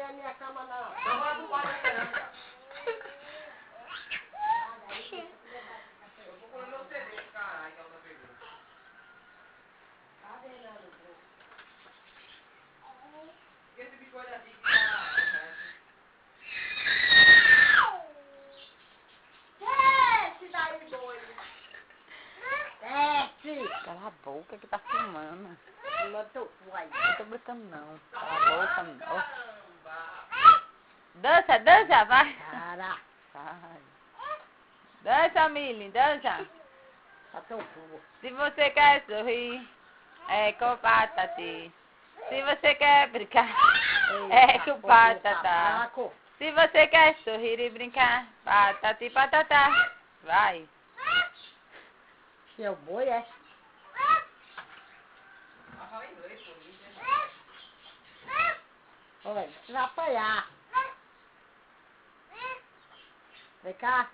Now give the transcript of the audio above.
a minha cama não. Não vai do pai não, cara. Eu vou comer meu CD, caralho, que ela tá pegando. Tá vendo, Bruno? Esse biscoito aqui que tá... Desce daí, doido. Desce. Cala a boca que tá filmando. Não tô aí. Não tô brincando não. Cala a boca não. Dança, dança, vai. Cara, Vai. Dança, Milly, dança. tá tão fumo. Se você quer sorrir, é com patati. Se você quer brincar, é com patata. Se você quer sorrir e brincar, patati patatá. Vai. Seu boi é. Fala inglês comigo, né? Olha, você vai apanhar. Vem cá.